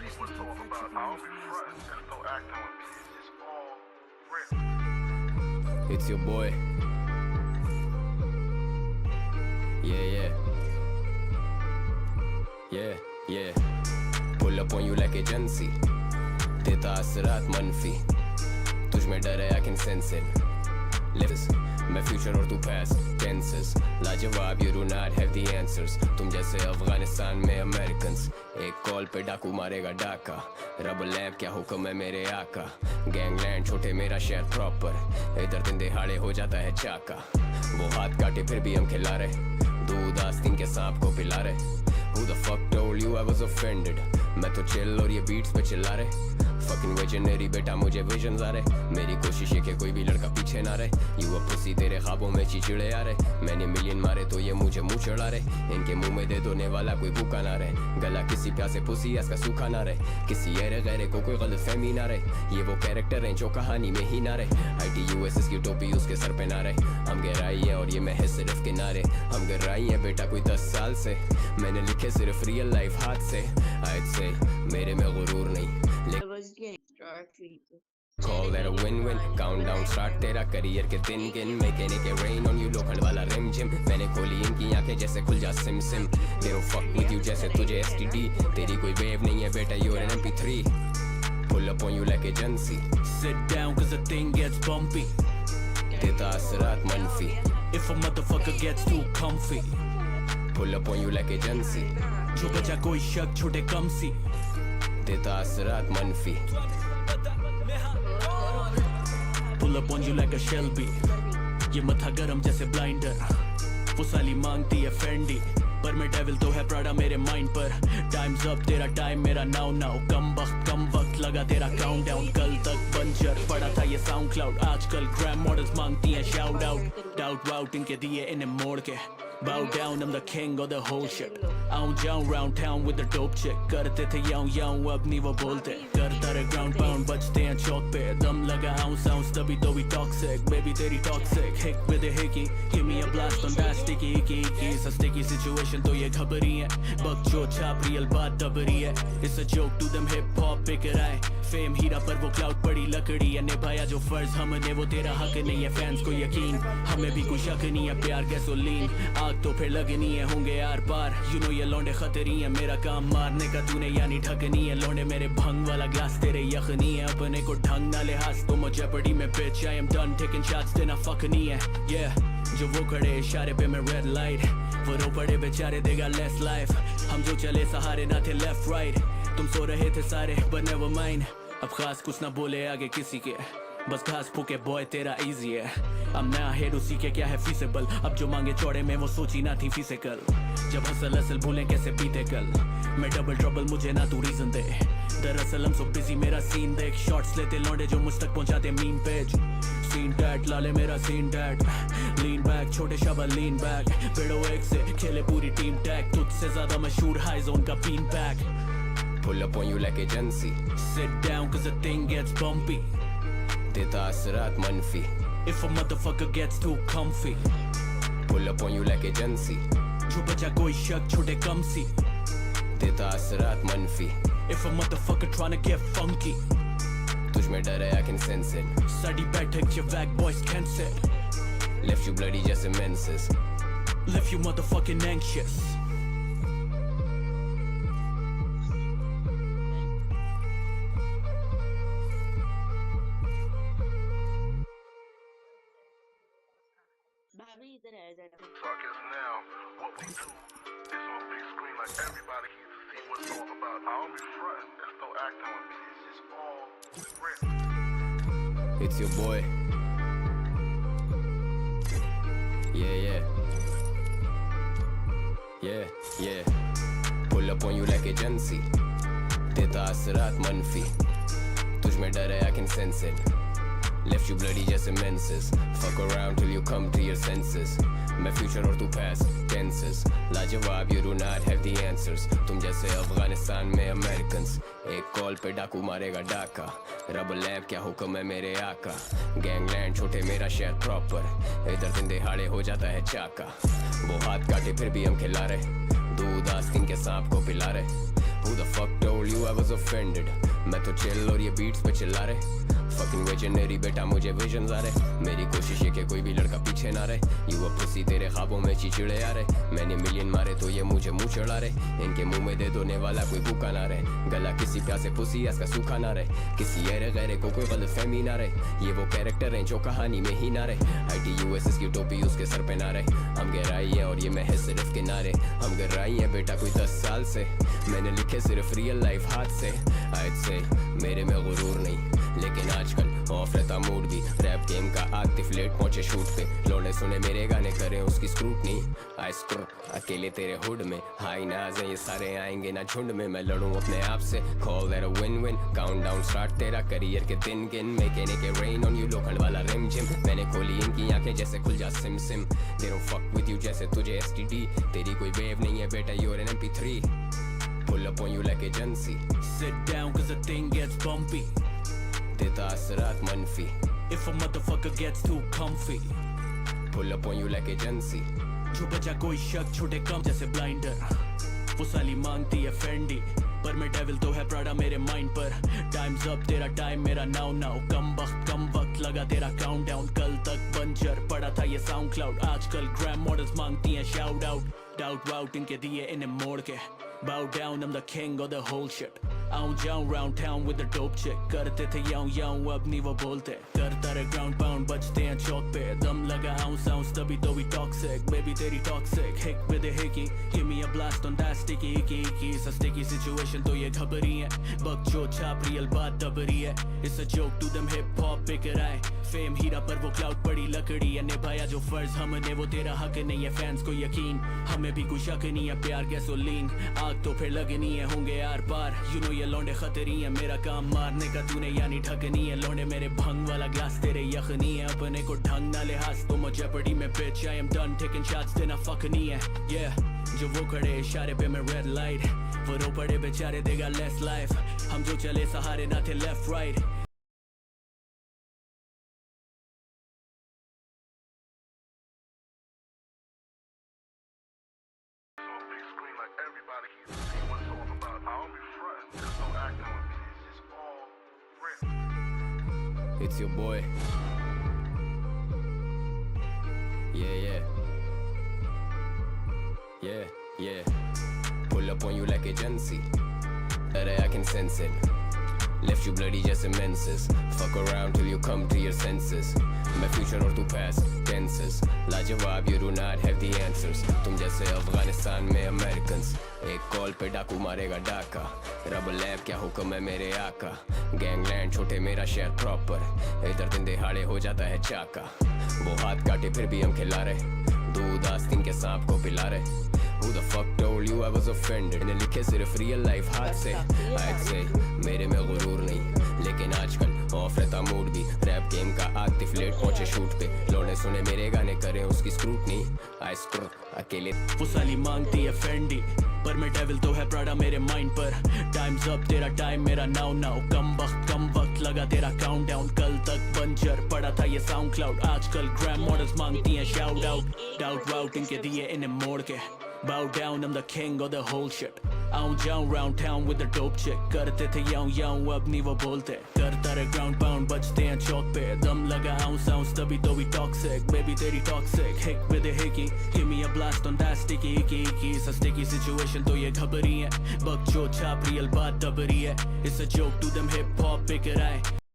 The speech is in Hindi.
see what it's all about. I don't be frontin', just don't act on me. It's all real. It's your boy. Yeah. Pull up on you like agency. देता असरात मनफी, तुझ में डर है I can sense it. Lives मैं फ्यूचर और तू पास्ट टेंसेस, लाजवाब you do not have the answers. तुम जैसे अफगानिस्तान में अमेरिकन्स, एक कॉल पे डाकू मारेगा डाका. रब लैब क्या हुक्म है मेरे आका. गैंगलैंड छोटे मेरा शहर प्रॉपर, इधर दिन दिहाड़े हो जाता है चाका. वो हाथ काटे फिर भी हम खिला रहे, दूध आस्तीन के सांप को पिला रहे. Who the fuck told you I was offended? मैं तो चिल और ये बीट्स पे चिल्ला रहे. Fucking visionary बेटा मुझे विजन्स आ रहे. मेरी कोशिश है कि कोई भी लड़का पीछे ना रहे. You a pussy तेरे ख्वाबों में चिचड़े आ रहे. मैंने मिलियन मारे तो ये मुझे मुँह चढ़ा रहे. इनके मुंह में दे दोने वाला कोई भूखा ना रहे. गला किसी प्यासे पुसी इसका सूखा ना रहे. किसी ऐरे गैरे को कोई गलत फहमी ना रहे. ये वो कैरेक्टर हैं जो कहानी में ही ना रहे. ITUSS की टोपी उसके सर पे ना रहे. हम गहराई है और ये महज सिर्फ किनारे. हम गहराई है बेटा कोई 10 साल से. मैंने लिखे सिर्फ रियल लाइफ हाथ से. I'd say मेरे में गुरूर नहीं. Call that a win-win. Countdown start तेरा करियर के दिन गिन. Making it rain on you लोखंड वाला रिम जिम. मैंने खोली इनकी आंखें जैसे खुल जा सिम SIM. They don't fuck with you जैसे तुझे STD. तेरी कोई वेव नहीं है बेटा you're an MP3. Pull up on you like agency. Sit down cause the thing gets bumpy. देता असरात मनफी. If a motherfucker gets too comfy. Pull up on you like agency. जो बचा कोई शक छोटे कम सी. देता असरात मनफी. Pull up on you like a Shelby. ये मथा गरम जैसे ब्लाइंडर. वो साली मांगती है फेंडी, पर मैं डेविल तो है प्राडा मेरे माइंड पर. टाइम्स अप तेरा टाइम मेरा नाउ नाउ. कम वक्त लगा तेरा काउंटडाउन. कल तक बंजर पड़ा था ये साउंड क्लाउड. आजकल ग्रैम मॉडल्स मांगती हैं शाउट आउट. डाउट वाउट इनके दिए इन्हें मोड़ के. Bow down, I'm the king of the whole shit. आऊं जाऊं round town with the dope chick. करते थे याऊं अब नहीं वो बोलते. करता रहे ground pound बजते हैं चौक पे. दम लगा ounce तभी तो भी toxic. Baby तेरी toxic. Hick with a hickey. Give me a blast on that sticky icky. It's a sticky situation तो ये घबरी है. बकचो छाप real बात दबरी है. It's a joke to them hip hop beaker आए. फेम हीरा पर वो क्लाउड पड़ी लकड़ी है. निभाया जो फर्ज हमने वो तेरा हक नहीं है. फैंस को यकीन हमें भी कोई शक नहीं है. प्यार गैसोलीन आग तो फिर लगनी है. होंगे यार पार you know ये लौंडे खतरी है. मेरा काम मारने का तूने यानी ढकनी है. लौंडे मेरे भंग वाला ग्लास तेरे यखनी है. अपने को ढंग ना लिहाज तो मुझे जेपर्डी में bitch I am done taking shots देना fuck नहीं है. Yeah जो वो खड़े इशारे पे मैं रेड लाइट. वो रो पड़े बेचारे देगा लेस लाइफ. हम जो चले सहारे ना थे लेफ्ट राइट. तुम सो रहे थे सारे but never mind. अब खास कुछ ना बोले आगे किसी के. बस घास फूके बॉय तेरा इजी है. अब नया हेड उसी के क्या है फीसेबल. अब जो मांगे चौड़े में वो सोची ना थी फिजिकल. जब हसल भूलें कैसे बीते कल. मैं डबल ट्रबल मुझे ना तू रीजन दे. दरअसल हम सो बिजी मेरा सीन देख. शॉट्स लेते लौंडे जो मुझ तक पहुंचाते मीम पेज. सीन डैट लाले मेरा सीन डैट. लीन बैक छोटे शाबा लीन बैक. पेड़ो एक से खेले पूरी टीम टैग. तुझसे ज्यादा मशहूर हाई जोन का been back. Pull up on you like agency. Sit down cause the thing gets bumpy. देता असरात मनफी. If a motherfucker gets too comfy. Pull up on you like agency. जो बचा कोई शक छोटे कम सी. देता असरात मनफी. If a motherfucker tryna get funky. तुझ में डर है I can sense it. Sari बैठक जो वैग boys can't sit. Left you bloody जैसे menses. Left you motherfucking anxious. So I guess now what we do is on big screen like everybody here to see what it's all about. I don't be frontin', just don't act on me. It's all real. It's your boy. Yeah. Pull up on you like agency. देता असरात मनफी. तुझ में डर है I can sense it. Left you bloody जैसे menses. Fuck around till you come to your senses. मैं future और तू past tenses. लाजवाब you do not have the answers. तुम जैसे अफगानिस्तान में Americans. एक कॉल पे डाकू मारेगा डाका. रब लैब क्या हुक्म है मेरे आका. गैंगलैंड छोटे मेरा शहर प्रॉपर. इधर दिन दिहाड़े हो जाता है चाका. वो हाथ काटे फिर भी हम खिला रहे. दूध आस्तीन के सांप को पिला रहे. Who the fuck told you I was offended? मैं तो chill और ये beats पे चिल्ला रहे Fucking visionary बेटा मुझे visions आ रहे मेरी कोशिश है कि कोई भी लड़का पीछे ना रहे You a pussy तेरे ख्वाबों में चिचड़े आ रहे मैंने मिलियन मारे तो ये मुझे मुंह चढ़ा रहे इनके मुंह में दे दोने वाला कोई भूखा ना रहे गला किसी प्यासे पुसी इसका सूखा ना रहे किसी ऐरे गैरे को कोई गलत फहमी ना रहे ये वो कैरेक्टर हैं जो कहानी में ही ना रहे ITUSS की टोपी उसके सर पे ना रहे हम गहराई हैं और ये महज सिर्फ किनारे हम गहराई हैं बेटा कोई 10 साल से मैंने लिखे सिर्फ रियल लाइफ हाथ से I'd say मेरे में गुरूर नहीं लेकिन आजकल ऑफ रहता मूड भी रैप गेम का आतिफ लेट पहुंचे शूट पे लौंडे सुने मेरे गाने करें उसकी स्क्रूटनी आई स्क्रू अकेले तेरे हुड में हाई नाज हैं ये सारे आएंगे ना झुंड में मैं लड़ूं अपने आप से call that a win win count down start तेरा करियर के दिन गिन मेकेने के रेन ऑन यू लोखंड वाला रिम जिम मैंने खोली इनकी आंखें जैसे खुल जा सिम सिम they don't fuck with you जैसे तुझे STD तेरी कोई वेव नहीं है बेटा you are an MP3 pull up on you like agency Sit down cause the thing gets bumpy देता असरात मनफी If a motherfucker gets too comfy pull up on you like agency जो बचा कोई शक छोटे कम जैसे ब्लाइंडर वो साली मांगती है फेंडी पर मैं डेविल तो है प्राडा मेरे माइंड पर टाइम्स अप तेरा टाइम मेरा नाउ नाउ कम वक्त लगा तेरा काउंटडाउन कल तक बंजर पड़ा था ये साउंड क्लाउड आजकल ग्रैम मॉडल्स मांगती हैं शाउट आउट डाउट वाउट इनके दिए इन्हें मोड़ के bow down I'm the king of the whole shit आऊं जाऊं round town with the dope chick करते थे याऊं अब नहीं वो बोलते करता रहे ground pound बजते हैं चौक पे दम लगा ounce तभी तो भी toxic baby तेरी toxic hick with a hickey give me a blast on that sticky icky it's a sticky situation तो ये घबरी है बक जो छाप रियल बात दबरी है it's a joke to them hip hop beaker आए फेम हीरा पर वो क्लाउड पड़ी लकड़ी है निभाया जो फर्ज हमने वो तेरा हक नहीं है फैंस को यकीन हमें भी कुछ शक नहीं है प्यार गैसोलीन आग तो फिर लगनी है होंगे आर पार यू नो ये लौंडे खतरी है मेरा काम मारने का तूने यानी ढकनी है लौंडे मेरे भंग वाला ग्लास तेरे यखनी है अपने को ढंग ना लिहाज तो मुझे पड़ी में bitch I am done taking shots देना फक नहीं है yeah जो वो खड़े इशारे पे मैं रेड लाइट वो रो पड़े बेचारे देगा लेस लाइफ हम जो चले सहारे ना थे left right on big screen like everybody here to see what it's all about. I don't be frontin', there's no acting with me. It's just all real. it's your boy yeah pull up on you like agency that I can sense it left you bloody just menses fuck around till you come to your senses मैं future और तू past tenses लाजवाब you do not have the answers तुम जैसे अफगानिस्तान में Americans एक कॉल पे डाकू मारेगा डाका रब लैब क्या हुक्म है मेरे आका गैंगलैंड छोटे मेरा शहर प्रॉपर इधर दिन दिहाड़े हो जाता है चाका वो हाथ काटे फिर भी हम खिला रहे दूध आस्तीन के सांप को पिला रहे Who the fuck told you I was offended मैंने लिखे सिर्फ रियल लाइफ हाथ से I'd say मेरे में गुरूर नहीं लेकिन आजकल ऑफ रहता मूड भी रैप गेम का आतिफ लेट पहुंचे शूट पे लौंडे सुने मेरे गाने करें उसकी स्क्रूटनी आई स्क्रू अकेले वो साली मांगती है फेंडी पर मैं डेविल तो है प्राडा मेरे माइंड पर टाइम्स अप तेरा टाइम मेरा नाउ कम वक्त लगा तेरा काउंटडाउन कल तक बंजर पड़ा था ये साउंड क्लाउड आजकल ग्रैम मॉडल्स मांगती हैं शाउट आउट डाउट वाउट इनके दिए इन्हें मोड़ के bow down I'm the king of the whole shit आऊं जाऊं round town with the dope chick करते थे याऊं अब नहीं वो बोलते करता रहे ground pound बजते हैं चौक पे दम लगा ounce तभी तो भी toxic baby तेरी toxic hick with a hickey give me a blast on that sticky icky it's a sticky situation तो ये घबरी है बक जो छाप रियल बात दबरी है it's a joke to them hip hop beaker आए